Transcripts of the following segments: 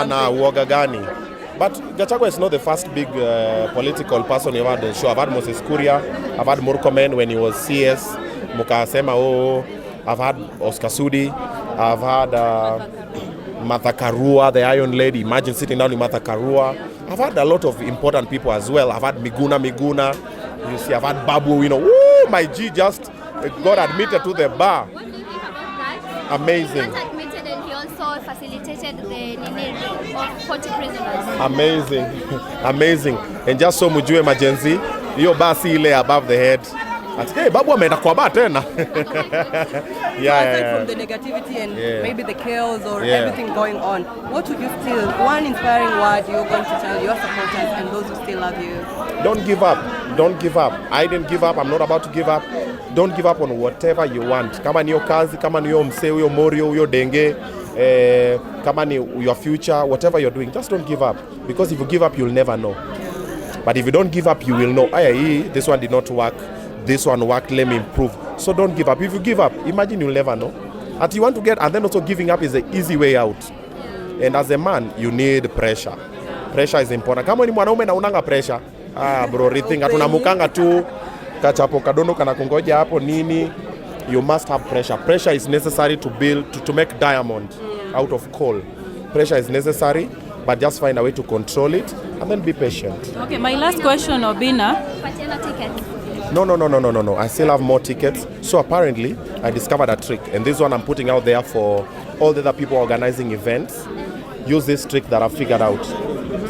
Hapana, uoga gani. But Gachagua is not the first big political person you've had on the show. I've had Moses Kuria, I've had Murkomen when he was CS, Mukasema, I've had Oscar Sudi, I've had Martha Karua, the Iron Lady. Imagine sitting down with Martha Karua. I've had a lot of important people as well. I've had Miguna. You see, I've had Babu, my G just got admitted to the bar. What do you think about that? Amazing. He got admitted and he also facilitated the of 40 prisoners. Amazing. Amazing. And just so mujue emergency, hiyo basi ile above the head. Hey, Babu ameenda kwa bar tena. Aside from the negativity and maybe the chaos or everything going on, what would you still, one inspiring word you're going to tell your supporters and those who still love you? Don't give up. Don't give up. I didn't give up. I'm not about to give up. Don't give up on whatever you want. Kama ni yo kazi, kama ni yo mse, yo morio, yo denge, kama ni your future, whatever you're doing, just don't give up. Because if you give up, you'll never know. But if you don't give up, you will know. This one did not work. This one worked, let me improve. So don't give up. If you give up, imagine you'll never know. And you want to get, and then also giving up is the easy way out. And as a man, you need pressure. Pressure is important. Kama ni mwanaume na unanga pressure, bro, rethink. Atunamukanga tu, kachapo kadono kana kungoja hapo nini. You must have pressure. Pressure is necessary to build, to make diamond out of coal. Pressure is necessary, but just find a way to control it and then be patient. Okay, my last question, Obinna. No. I still have more tickets. So apparently, I discovered a trick. And this one I'm putting out there for all the other people organizing events. Use this trick that I've figured out.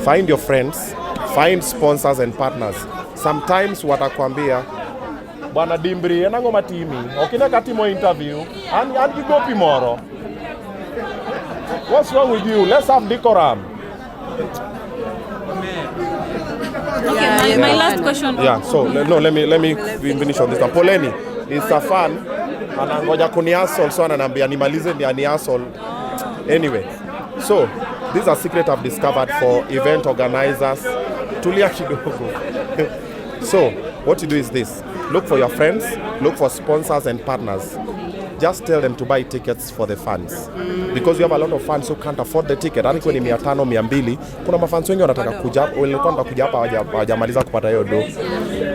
Find your friends, find sponsors and partners. Sometimes watakwambia, Bwana Dimbri, enango matimi, okina katimo interview, and you go tomorrow. What's wrong with you? Let's have decorum. Okay, my last question. Yeah, so let me finish on this one. Poleni is a fan, anangoja kuniasol, so ananiambia nimalize ndio aniasol. Anyway, so this is a secret I've discovered for event organizers. Tulia kidogo. So what you do is this: look for your friends, look for sponsors and partners. Just tell them to buy tickets for the fans. Because we have a lot of fans who can't afford the ticket. Hadi kwenye 500, 200, kuna mafans wengi wanataka kuja hapa, walikuwa kuja hapa hawajamaliza kupata hiyo do.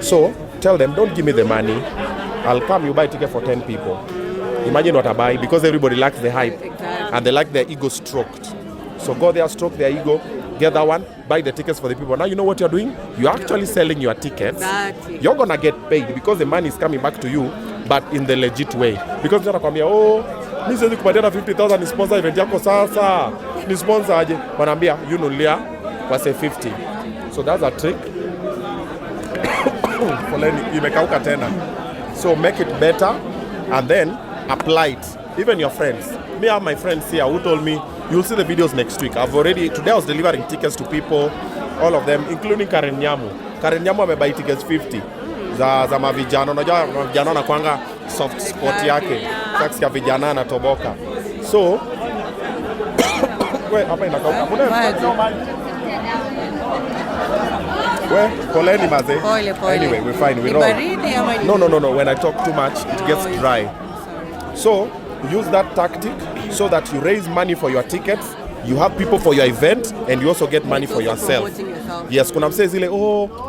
So, tell them, don't give me the money. I'll come, you buy a ticket for 10 people. Imagine what I buy, because everybody likes the hype. And they like their ego stroked. So go there, stroke their ego, get that one, buy the tickets for the people. Now you know what you're doing? You're actually selling your tickets. Exactly. You're gonna get paid because the money is coming back to you, but in the legit way. Because you're nakwambia, mimi siwezi kupatiana 50,000 ni sponsor event yako sasa. Ni sponsor aje? Wanaambia, you nulia kwa say 50. So that's a trick. Foleni imekauka tena. So make it better and then apply it. Even your friends. Me have my friends here who told me, you'll see the videos next week. Today I was delivering tickets to people, all of them, including Karen Nyamu. Karen Nyamu amebuy tickets 50 za mavijana. Unajua mavijana wanakuanga soft spot yake. Sasa ya vijana anatoboka. So hapa inakauka. Poleni maze. Anyway, we're fine. We roll. No. When I talk too much, it gets dry. So use that tactic so that you raise money for your tickets, you have people for your event, and you also get money for yourself. Yes, kuna mse zile,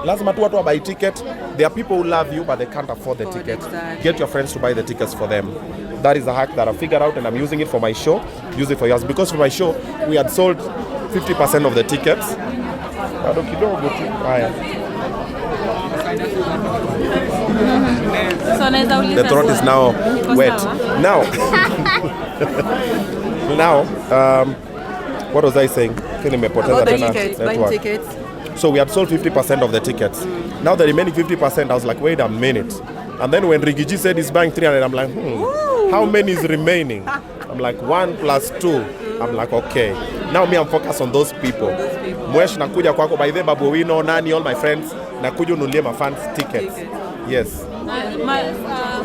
lazima tu watu wa buy ticket. There are people who love you, but they can't afford the ticket. Get your friends to buy the tickets for them. That is a hack that I figured out, and I'm using it for my show. Use it for yours. Because for my show, we had sold 50% of the tickets. The throat is now wet. Now, what was I saying? About the tickets, buying tickets. So we had sold 50% of the tickets. Now the remaining 50%, I was like, wait a minute. And then when Rigiji said he's buying 300, I'm like, how many is remaining? I'm like, 1 plus 2. I'm like, okay. Now I'm focused on those people. Mwesh nakuja kwako, by the Babu Wino, Nani, all my friends, nakuja ununulie my fans tickets. Yes. My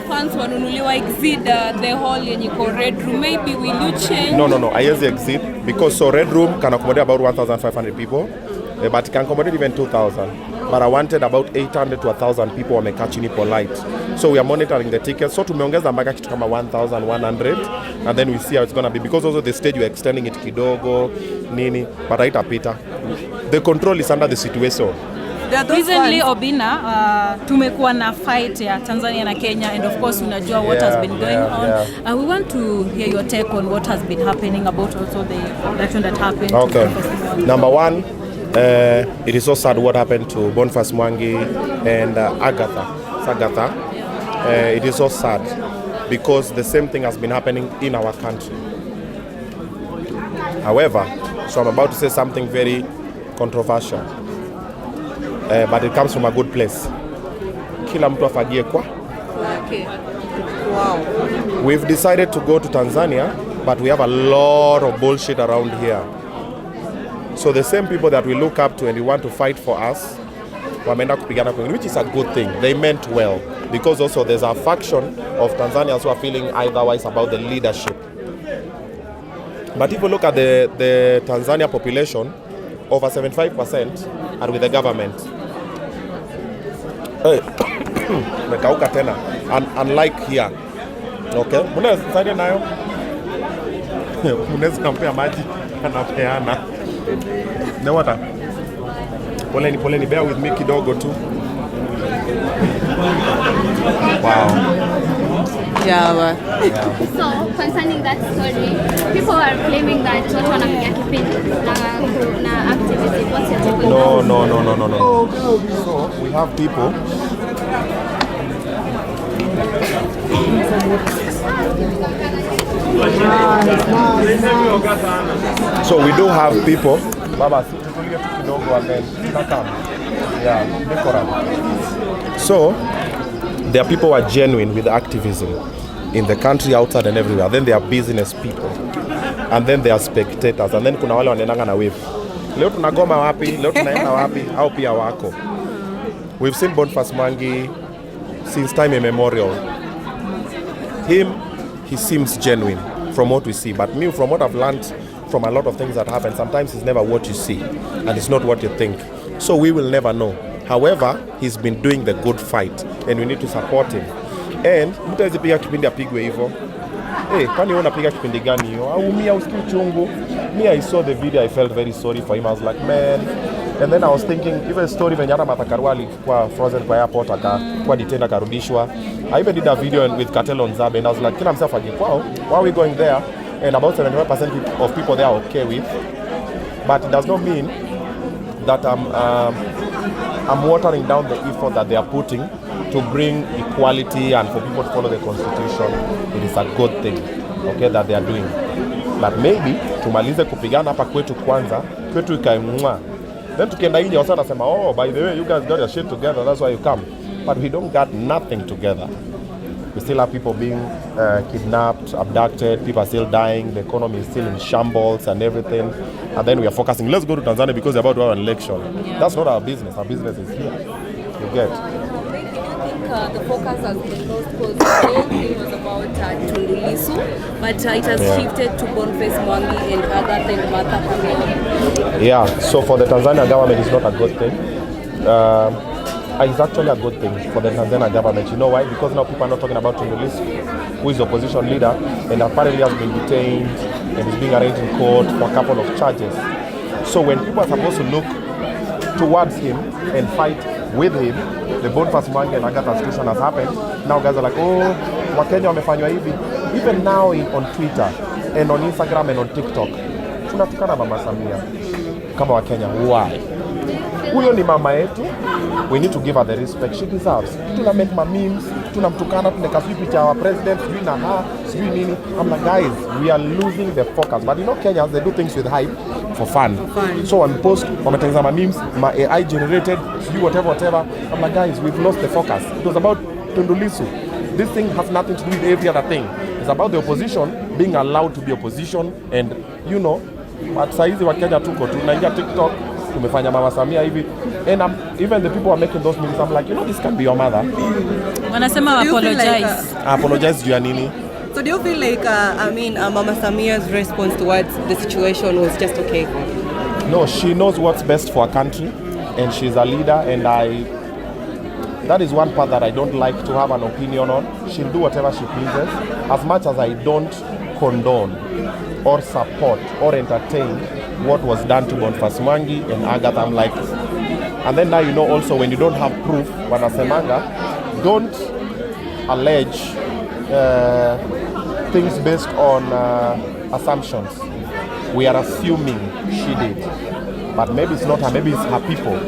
fans wanunuliwa exceed the hall yenye iko Red Room. Maybe will you change? No. I use the exit because so Red Room can accommodate about 1,500 people. but it can accommodate even 2,000. But I wanted about 800 to 1,000 people wamekaa chini polite. So we are monitoring the tickets. So tumeongeza mpaka kitu kama 1,100, and then we see how it's going to be, because also the stage we're extending it kidogo nini, but haitapita. The control is under the situation. Recently Obinna, tumekuwa na fight ya Tanzania na Kenya, and of course unajua what has been going on. We want to hear your take on what has been happening about also the election that happened. Okay. Number one, it is so sad what happened to Boniface Mwangi and Agatha. It is so sad because the same thing has been happening in our country. However, so I'm about to say something very controversial, but it comes from a good place. Kila mtu afagie kwa. Okay. Wow. We've decided to go to Tanzania, but we have a lot of bullshit around here. So the same people that we look up to and we want to fight for us, wameenda kupigana kwingine, which is a good thing. They meant well, because also there's a faction of Tanzanians who are feeling otherwise about the leadership. But if you look at the Tanzania population, over 75% are with the government. Mekauka tena. Unlike here. Okay? Muna saidia nayo? Munezi kampea maji anapeana. No water. Poleni, bear with me kidogo tu. Wow. Yeah. So, concerning that story, people are claiming that watu wanapiga kipindi na activism. What's your take on that? No. So, we have people. So, we do have people. Baba, situtulie tu kidogo and then nakam. Yeah, decorum. So, there are people who are genuine with activism in the country, outside and everywhere. Then there are business people. And then there are spectators. And then kuna wale wanaendanga na wave. Leo tunagoma wapi? Leo tunaenda wapi? Au pia wako. We've seen Boniface Mwangi since time immemorial. He seems genuine from what we see. But me, from what I've learned from a lot of things that happen, sometimes it's never what you see. And it's not what you think. So we will never know. However, he's been doing the good fight and we need to support him. And mtu hawezi piga kipindi apigwe hivyo. Kwani wewe unapiga kipindi gani hiyo? Aumia usikie uchungu. Me, I saw the video, I felt very sorry for him. I was like, man. And then I was thinking, even story venye hata Matakarwali kwa frozen kwa airport kwa detained akarudishwa. I even did a video with Cartel on Zabe and I was like, kila msafari kwao, why are we going there? And about 75% of people there are okay with. But it does not mean that I'm watering down the effort that they are putting to bring equality and for people to follow the constitution. It is a good thing, okay, that they are doing. But maybe tumalize kupigana hapa kwetu kwanza, kwetu ikaimwa. Then tukienda nje wasa nasema, oh, by the way, you guys got your shit together, that's why you come. But we don't got nothing together. We still have people being kidnapped, abducted, people are still dying, the economy is still in shambles and everything. And then we are focusing, let's go to Tanzania because they're about to have an election. Yeah. That's not our business is here. You get? The focus has been lost because the whole thing was about Tundu Lissu, but it has shifted to Boniface Mwangi and Agatha and Martha Koome. Yeah, so for the Tanzania government, it's not a good thing. It's actually a good thing for the Tanzania government. You know why? Because now people are not talking about Tundu Lissu, who is the opposition leader and apparently has been detained and is being arraigned in court for a couple of charges. So when people are supposed to look towards him and fight with him, the Boniface Mwangi and Agatha situation has happened. Now guys are like, oh, Wakenya wamefanywa hivi. Even now on Twitter and on Instagram and on TikTok, tunatukana Mama Samia kama Wakenya. Why? Huyo ni mama yetu. We need to give her the respect she deserves. Tuna make memes, tunamtukana, tuneka picha our president, sijui na sijui nini. I'm like, guys, we are losing the focus. But you know, Kenyans, they do things with hype for fun. So on post, wametengeneza memes, AI generated, sijui whatever. I'm like, guys, we've lost the focus. It was about Tundu Lissu. This thing has nothing to do with every other thing. It's about the opposition being allowed to be opposition, and you know, at saizi wa Kenya tuko tunaingia TikTok, tumefanya Mama Samia hivi, and even the people are making those memes. I'm like, you know, this can be your mother. Wanasema apologize. Apologize juu ya nini? So do you feel like, Mama Samia's response towards the situation was just okay? No, she knows what's best for her country, and she's a leader, and that is one part that I don't like to have an opinion on. She'll do whatever she pleases, as much as I don't condone or support or entertain what was done to Boniface Mwangi and Agatha. I'm like, and then now you know also when you don't have proof, wanasemanga, don't allege things based on assumptions. We are assuming she did, but maybe it's not her, maybe it's her people.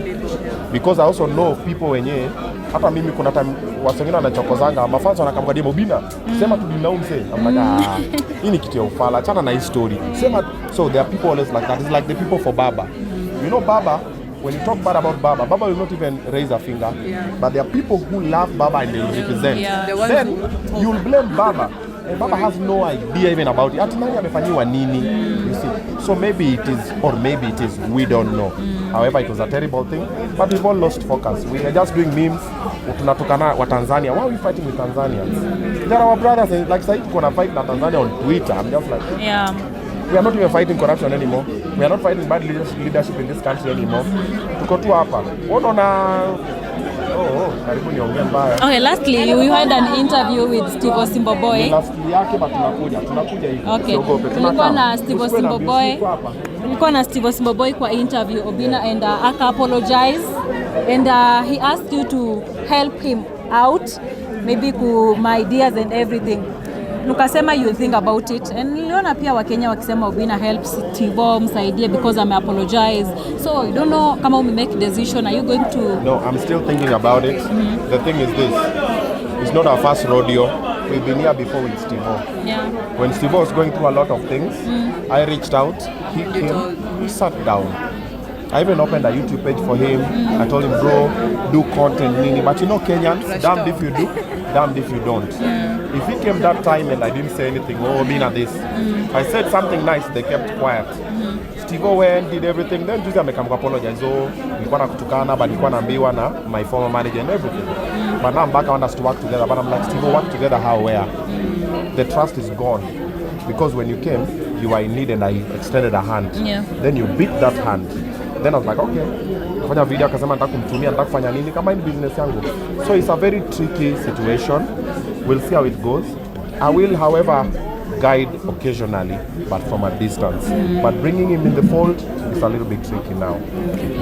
Because I also know people wenye, hata mimi kuna time wasengine wanachokozanga, mafans wanakamgadia Obinna, sema tudilaumu mse. I'm like, hii ni kitu ya ufala, achana na hii story. Sema, so there are people always like that. It's like the people for Baba. You know Baba, when you talk bad about Baba, Baba will not even raise a finger. Yeah. But there are people who love Baba and they will represent. Yeah. Then you'll blame Baba. And Baba has no idea even about it. Ati nani amefanyiwa nini? You see. So maybe it is, or maybe it is, we don't know. However, it was a terrible thing. But we've all lost focus. We are just doing memes. Tunatukana wa Tanzania. Why are we fighting with Tanzanians? They're our brothers. And like Said gonna fight na Tanzania on Twitter. I'm just like, yeah. We are not even fighting corruption anymore. We are not fighting bad leadership in this country anymore. Tuko tu hapa. Okay, lastly, we had an interview with Steve Osimboboy. Okay. Tulikuwa na Steve Osimboboy kwa interview Obinna, and aka apologize, and he asked you to help him out, maybe ku my ideas and everything. Nukasema you think about it, and niliona pia Wakenya wakisema Obinna helps Steve msaidie because apologize. So I don't know kama make decision, are you going to? No, I'm still thinking about it. The thing is this, it's not our first rodeo. We've been here before with Steve. Yeah. When Steve was going through a lot of things, I reached out, he came, we sat down. I even opened a YouTube page for him. I told him, bro, do content, nini. But you know Kenyans, damned if you do, damned if you don't. If he came that time and I didn't say anything, oh, Obinna this. I said something nice, they kept quiet. Steve went, did everything. Then Tuesday I make him apologize. Oh, nilikuwa nakutukana, but nilikuwa naambiwa na my former manager and everything. But now I'm back, I want us to work together. But I'm like, Steve, work together how, where? The trust is gone. Because when you came, you were in need and I extended a hand. Yeah. Then you beat that hand. Then I was like, okay. Kufanya video akasema nataka kumtumia, nataka kufanya nini kama in business yangu. So it's a very tricky situation. We'll see how it goes. I will, however, guide occasionally, but from a distance. But bringing him in the fold is a little bit tricky now.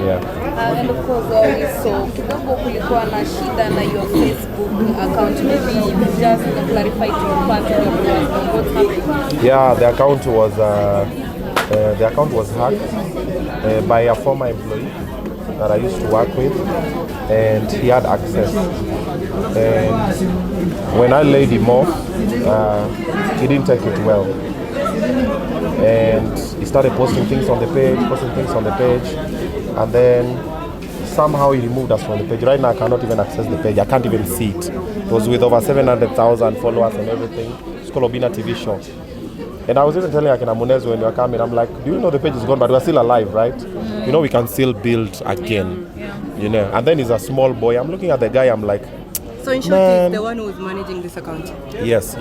Yeah. And of course, so kidogo kulikuwa na shida na your Facebook account. Maybe you could just clarify to fans and everyone what's happening. Yeah, the account was hacked by a former employee that I used to work with, and he had access. And when I laid him off, he didn't take it well. And he started posting things on the page, and then somehow he removed us from the page. Right now I cannot even access the page. I can't even see it. It was with over 700,000 followers and everything. It's called obinatv show. And I was even telling Akina Munez when we were coming, I'm like, do you know the page is gone, but we're still alive, right? You know, we can still build again. You know, and then he's a small boy. I'm looking at the guy, I'm like, so in short, he's the one who is managing this account? Yes.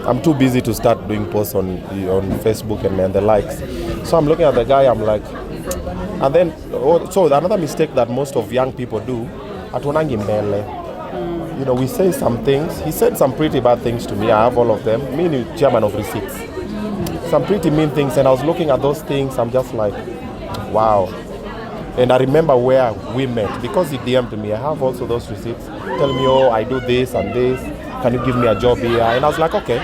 I'm too busy to start doing posts on Facebook and the likes. So I'm looking at the guy, I'm like, and then, so another mistake that most of young people do, atuonangi mbele. You know, we say some things. He said some pretty bad things to me. I have all of them. Me, the chairman of receipts. Some pretty mean things, and I was looking at those things. I'm just like, wow. And I remember where we met because he DM'd me. I have also those receipts. Tell me, oh, I do this and this. Can you give me a job here? And I was like, okay.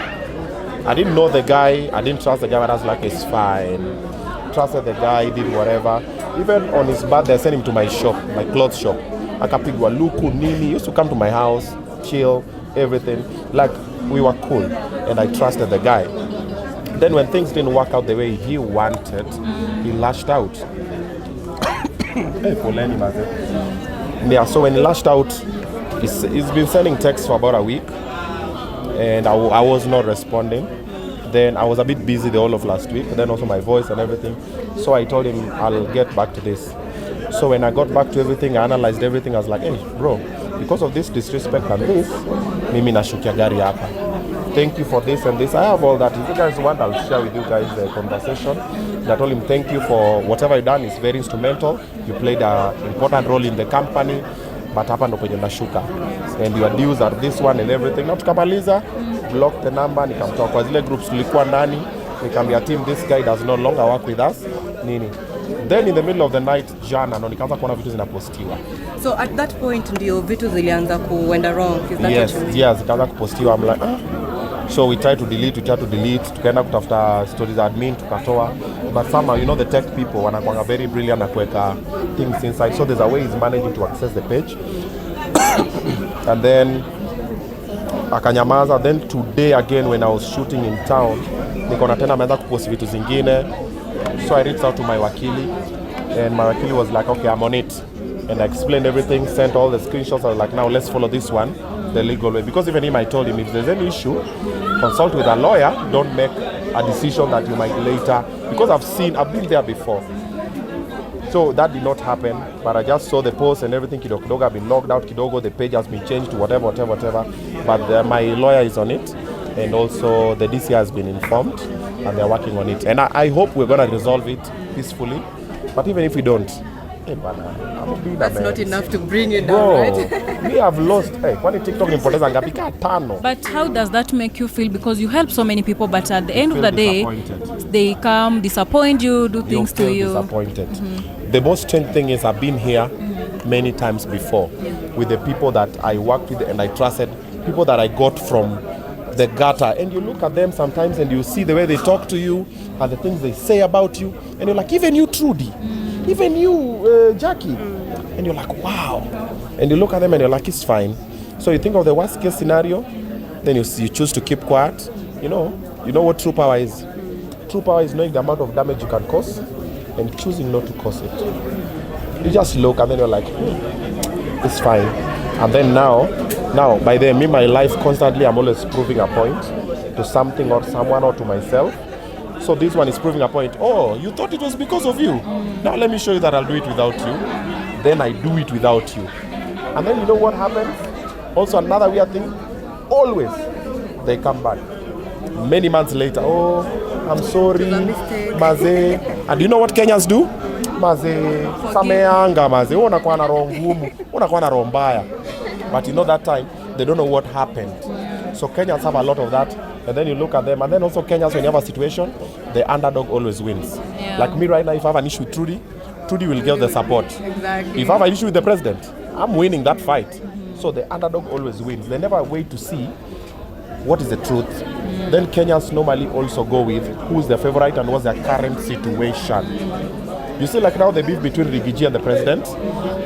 I didn't know the guy. I didn't trust the guy, but I was like, it's fine. Trusted the guy, did whatever. Even on his birthday, I sent him to my shop, my clothes shop. Akapigwa luku nini. He used to come to my house, chill, everything. Like, we were cool. And I trusted the guy. Then when things didn't work out the way he wanted, he lashed out. Yeah, so when he lashed out, he's been sending texts for about a week. And I was not responding. Then I was a bit busy the whole of last week. Then also my voice and everything. So I told him, I'll get back to this. So when I got back to everything, I analyzed everything. I was like, hey, bro, because of this disrespect and this, mimi nashukia gari hapa. thank you for this and this. I have all that. If you guys want, I'll share with you guys the conversation. I told him, thank you for whatever you done. It's very instrumental. You played an important role in the company. But hapa ndo penye nashuka. And your dues are this one and everything. Na tukamaliza, block the number, nikamtoa kwa zile groups tulikuwa ndani. Nikamwambia team, this guy does no longer work with us. Nini? Then in the middle of the night, jana, ndo nikaanza kuona vitu zinapostiwa. So at that point, ndio vitu zilianza kuenda wrong? Is that yes, what you mean? Yes, zikaanza kupostiwa. I'm like, So we tried to delete. Tukaenda kutafuta stories admin, tukatoa. But somehow, you know, the tech people, wanakuanga very brilliant na kuweka things inside. So there's a way he's managing to access the page. And then, akanyamaza. Then today again, when I was shooting in town, nikona tena ameanza kupost vitu zingine. So I reached out to my wakili, and my wakili was like, okay, I'm on it. And I explained everything, sent all the screenshots. I was like, now let's follow this one the legal way. Because even him, I told him, if there's any issue, consult with a lawyer. Don't make a decision that you might later. Because I've been there before. So that did not happen. But I just saw the post and everything. Kidogo have been logged out. Kidogo, the page has been changed to whatever. But my lawyer is on it. And also the DC has been informed. And they're working on it. And I hope we're going to resolve it peacefully. But even if we don't, that's not enough to bring you down, bro, right? We have lost. Kwani TikTok impoteza ngapi? Tano. But how does that make you feel? Because you help so many people, but at the end of the day, they come, disappoint you, do things to you. Disappointed. The most strange thing is I've been here many times before with the people that I worked with and I trusted, people that I got from the gutter, and you look at them sometimes and you see the way they talk to you and the things they say about you, and you're like, even you, Trudy, even you, Jackie, and you're like, wow. And you look at them and you're like, it's fine. So you think of the worst case scenario, then you choose to keep quiet. You know what true power is. True power is knowing the amount of damage you can cause and choosing not to cause it. You just look and then you're like, it's fine. And then now by then, me, my life constantly, I'm always proving a point to something or someone or to myself. So this one is proving a point. Oh, you thought it was because of you. Now let me show you that I'll do it without you. Then I do it without you. And then you know what happens? Also another weird thing, always they come back. Many months later, oh, I'm sorry, Maze. And you know what Kenyans do? Maze, sameanga, Maze, unakuwa na roho ngumu, unakuwa na roho mbaya. But you know that time, they don't know what happened. So Kenyans have a lot of that. And then you look at them. And then also Kenyans, when you have a situation, the underdog always wins. Yeah. Like me right now, if I have an issue with Trudy will get the support. Exactly. If I have an issue with the president, I'm winning that fight. So the underdog always wins. They never wait to see what is the truth. Then Kenyans normally also go with who's their favorite and what's their current situation. You see, like now the beef between Rigiji and the president,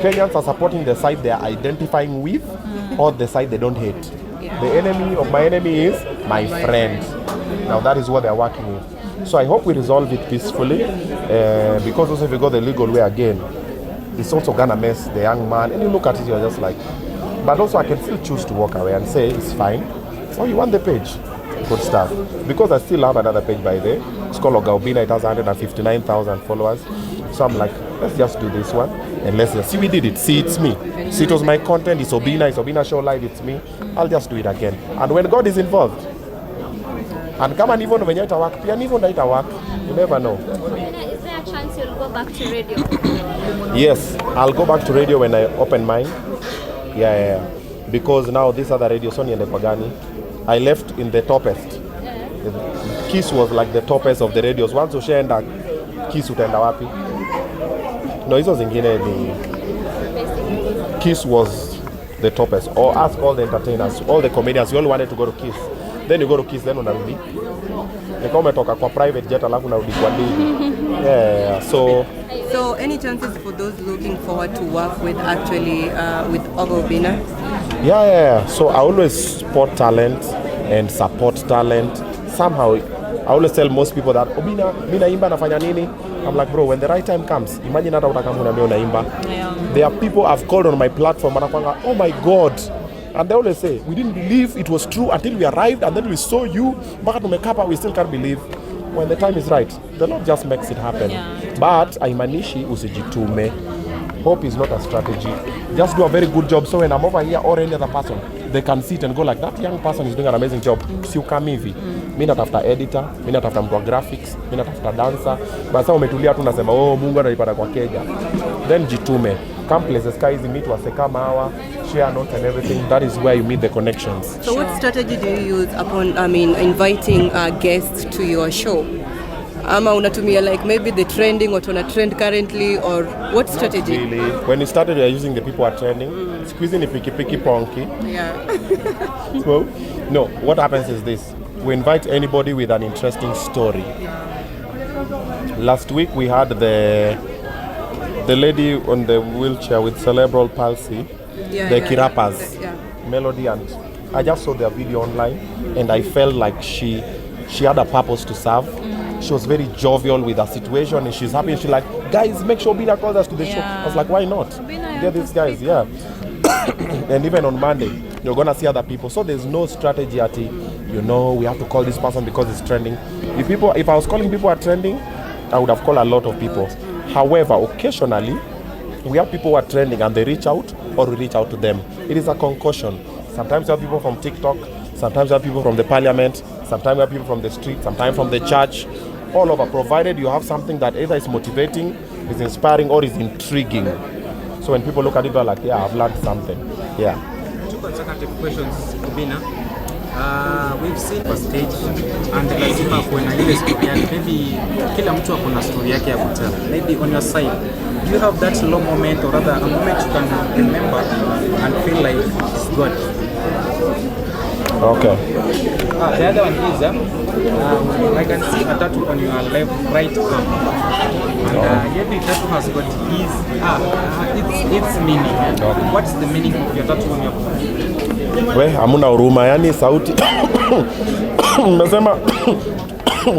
Kenyans are supporting the side they are identifying with or the side they don't hate. Yeah. The enemy of my enemy is my friend. Now that is what they are working with. So I hope we resolve it peacefully because also if you go the legal way again, it's also gonna mess the young man. And you look at it, you're just like, but also I can still choose to walk away and say it's fine. Oh, you want the page? Good stuff. Because I still have another page by there. It's called Obinna. It has 159,000 followers. So I'm like, let's just do this one and let's just see. We did it. See, it's me. See, it was my content. It's Obinna Show Live. It's me. I'll just do it again. And when God is involved, and come and even when you work, you never know. Is there a chance you'll go back to radio? Yes, I'll go back to radio when I open mine. Yeah. Because now this other radio, Sony and Pagani, I left in the toppest. Kiss was like the toppest of the radios. Once you share that Kiss utaenda wapi? No, hizo zingine ni Kiss was the toppest. Or ask all the entertainers, all the comedians, you all wanted to go to Kiss. Then you go to Kiss, then unarudi. Nika umetoka kwa private jet alafu unarudi kwa dini. Yeah, So any chances for those looking forward to work with actually with Obinna? Yeah. So I always support talent and support talent. Somehow, I always tell most people that Obinna, mimi naimba nafanya nini? I'm like, bro, when the right time comes, imagine hata utakama unaambia unaimba. There are people I've called on my platform and I'm oh my God. And they always say, we didn't believe it was true until we arrived and then we saw you. Mpaka tumekapa, we still can't believe. When the time is right, the Lord just makes it happen. Yeah. But haimanishi usijitume. Hope is not a strategy. Just do a very good job. So when I'm over here or any other person, they can sit and go like, that young person is doing an amazing job. Si ukami hivi. Mimi natafuta editor, mimi natafuta mtu wa graphics, mimi natafuta dancer. Basi umetulia tu unasema Mungu ananipata kwa keja. Then jitume. Come places guys, meet wase kama hawa, share notes and everything. That is where you meet the connections. So what strategy do you use upon inviting guests to your show? Ama unatumia like maybe the trending, what on a trend currently, or what strategy? Not really. When you started, you are using the people who are trending. Squeezing the picky ponky. Yeah. Well, no, what happens is this. We invite anybody with an interesting story. Last week we had the lady on the wheelchair with cerebral palsy, the Kirapas, Melody, and I just saw their video online and I felt like she had a purpose to serve. She was very jovial with her situation and she's happy. She's like, guys, make sure Obinna calls us to the show. I was like, why not? Get these guys, And even on Monday, you're gonna see other people. So there's no strategy at it. We have to call this person because it's trending. If I was calling people who are trending, I would have called a lot of people. However, occasionally, we have people who are trending and they reach out or we reach out to them. It is a concussion. Sometimes you have people from TikTok, sometimes you have people from the parliament, sometimes you have people from the street, sometimes from the church, all over, provided you have something that either is motivating, is inspiring, or is intriguing. So when people look at it, they're like, I've learned something. Two consecutive questions, Obinna. We've seen a stage and lazima kuwe na ile story yake. Maybe kila mtu ako na story yake ya kutell. Maybe on your side, do you have that low moment or rather a moment you can remember and feel like it's good? Okay. The other one is, I can see a tattoo on your right arm. And every tattoo has got its meaning. Okay. What's the meaning of your tattoo on your arm? We, hamuna huruma, yani sauti. Mmesema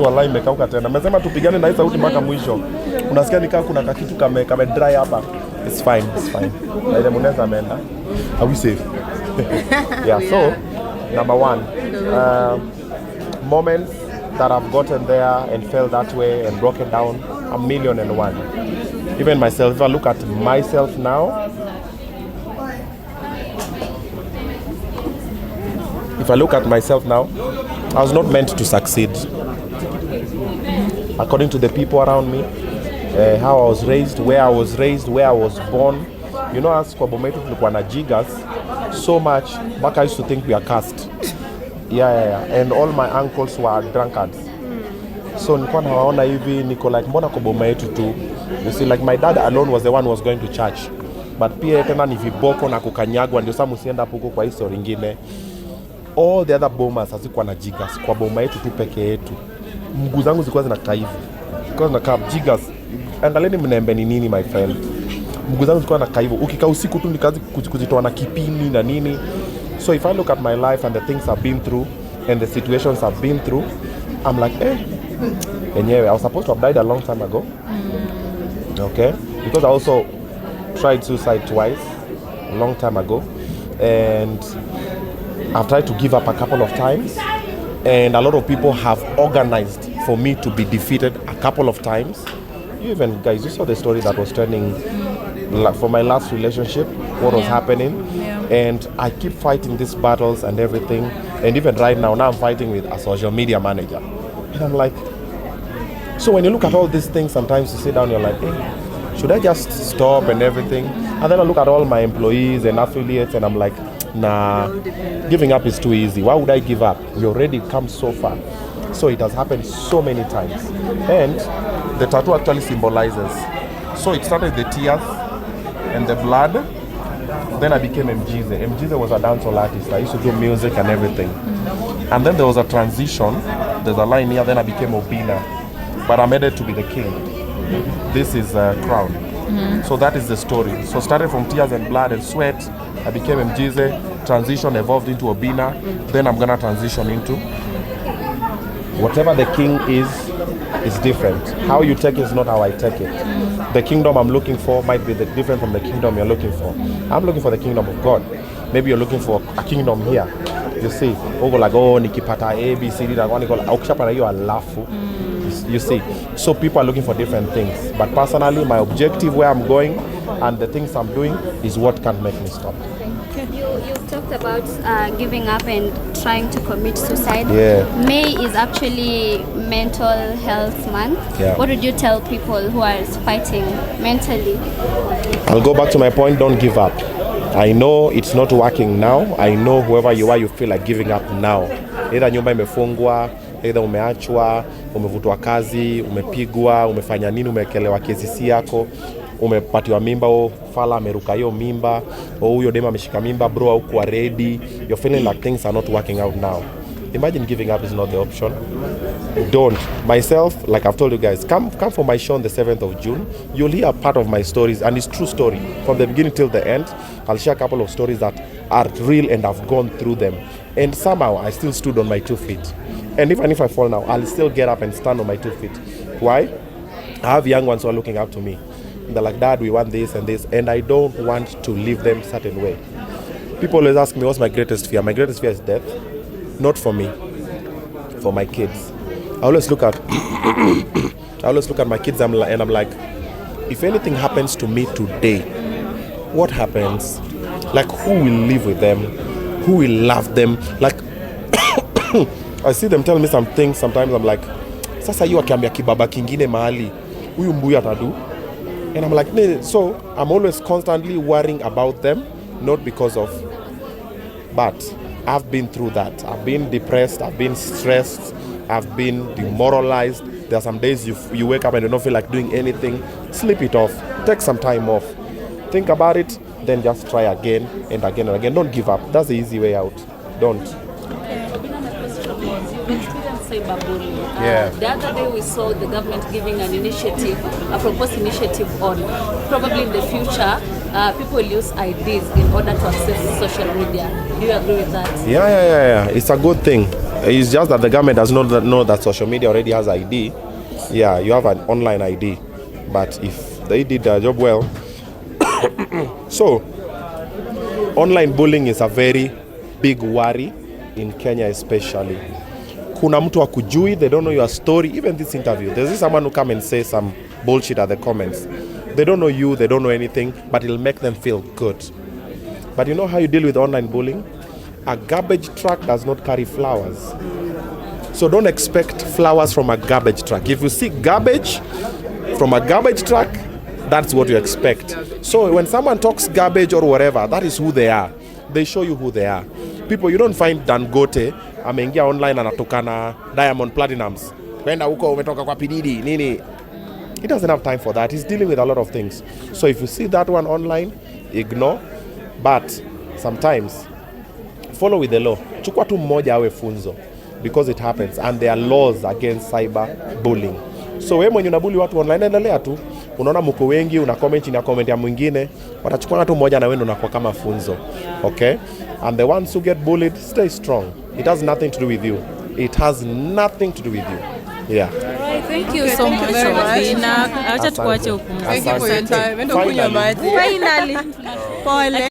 wallahi imekauka tena. Mmesema tupigane na hii sauti mpaka mwisho. Unasikia nikaa kuna kakitu kame dry hapa. It's fine. Na ile mnaweza ameenda. Are we safe? So number one, moments that I've gotten there and felt that way and broken down, 1,000,001. Even myself, if I look at myself now, I was not meant to succeed. According to the people around me, how I was raised, where I was born. As kwa Bometu tulikuwa na jigas so much, back I used to think we are cursed. And all my uncles were drunkards. So nilikuwa nawaona hivi, niko like mbona kwa boma yetu tu. You see, like my dad alone was the one who was going to church. But pia tena ni viboko na kukanyagwa, ndio sasa msienda huko kwa hiyo nyingine. All the other bomas hazikuwa na jigas, kwa boma yetu tu peke yetu. Mguu zangu zilikuwa zinakaa hivi. Zilikuwa zinakaa jigas. Angalieni mnaembe ni nini my friend. Mguu zangu zilikuwa zinakaa hivyo. Ukikaa usiku tu nikaanza kuzitoa na kipini na nini. So if I look at my life and the things I've been through and the situations I've been through, I'm like, anyway, I was supposed to have died a long time ago. Okay? Because I also tried suicide twice, a long time ago. And I've tried to give up a couple of times. And a lot of people have organized for me to be defeated a couple of times. You guys, you saw the story that was trending for my last relationship, what was happening. And I keep fighting these battles and everything. And even right now I'm fighting with a social media manager. And I'm like, so when you look at all these things, sometimes you sit down, you're like, should I just stop and everything? And then I look at all my employees and affiliates and I'm like, nah, giving up is too easy. Why would I give up? We already come so far. So it has happened so many times. And the tattoo actually symbolizes. So it started with the tears and the blood. Then I became MGZ. MGZ was a dancehall artist. I used to do music and everything. And then there was a transition. There's a line here. Then I became Obinna. But I made it to be the king. This is a crown. So that is the story. So started from tears and blood and sweat. I became MGZ. Transition evolved into Obinna. Then I'm going to transition into whatever the king is different. How you take it is not how I take it. The kingdom I'm looking for might be different from the kingdom you're looking for. I'm looking for the kingdom of God. Maybe you're looking for a kingdom here. You see, nikipata A, B, C, D, ukishapata hiyo alafu. You see, so people are looking for different things. But personally, my objective, where I'm going, and the things I'm doing is what can't make me stop. Okay. you talked about giving up and trying to commit suicide. Yeah. May is actually Mental Health Month. Yeah. What would you tell people who are fighting mentally? I'll go back to my point, don't give up. I know it's not working now. I know whoever you are, you feel like giving up now. Either nyumba imefungwa, either umeachwa, umevutwa kazi, umepigwa, umefanya nini, umekelewa kesi yako, umepatiwa mimba, fala ameruka hiyo mimba, huyo dema ameshika mimba, bro haukuwa ready. You're feeling like things are not working out now. Imagine giving up is not the option. Don't. Myself, like I've told you guys, come for my show on the 7th of June. You'll hear a part of my stories, and it's true story. From the beginning till the end, I'll share a couple of stories that are real and I've gone through them. And somehow, I still stood on my 2 feet. And even if I fall now, I'll still get up and stand on my 2 feet. Why? I have young ones who are looking up to me. They're like, Dad, we want this and this. And I don't want to leave them a certain way. People always ask me, what's my greatest fear? My greatest fear is death. Not for me, for my kids. I always look at my kids and I'm like, if anything happens to me today, what happens? Like, who will live with them? Who will love them? Like, I see them telling me some things. Sometimes I'm like, sasa yu akiambia kibaba kingine mahali, huyu mbuyu atadu. And I'm like, nah. So I'm always constantly worrying about them, not because of, but I've been through that. I've been depressed, I've been stressed, I've been demoralized. There are some days you wake up and you don't feel like doing anything. Sleep it off. Take some time off. Think about it, then just try again and again and again. Don't give up. That's the easy way out. Don't. Cyberbullying. Yeah. The other day we saw the government giving an initiative, a proposed initiative on probably in the future people will use IDs in order to access social media. Do you agree with that? Yeah. It's a good thing. It's just that the government does not know that social media already has ID. Yeah, you have an online ID. But if they did their job well. So, online bullying is a very big worry in Kenya especially. Kuna mtu akujui, they don't know your story. Even this interview, there's someone who come and say some bullshit at the comments. They don't know you, they don't know anything, but it'll make them feel good. But you know how you deal with online bullying? A garbage truck does not carry flowers. So don't expect flowers from a garbage truck. If you see garbage from a garbage truck, that's what you expect. So when someone talks garbage or whatever, that is who they are. They show you who they are. People, you don't find Dangote ameingia online anatokana Diamond Platinums. Kwenda huko umetoka kwa Pididi, nini. He doesn't have time for that. He's dealing with a lot of things. So if you see that one online, ignore. But sometimes, follow with the law. Chukua tu mmoja awe funzo. Because it happens. And there are laws against cyber bullying. So wewe mwenye unabuli watu online, endelea tu. Unaona mko wengi, una comment chini ya comment ya mwingine, watachukua tu mmoja na wewe unakuwa kama funzo. Okay? And the ones who get bullied, stay strong. It has nothing to do with you. It has nothing to do with you. Yeah. Alright, thank you so much. Obinna. Acha tukuache huko. Thank you for your time. Endo kunywa maji. Finally. Pole.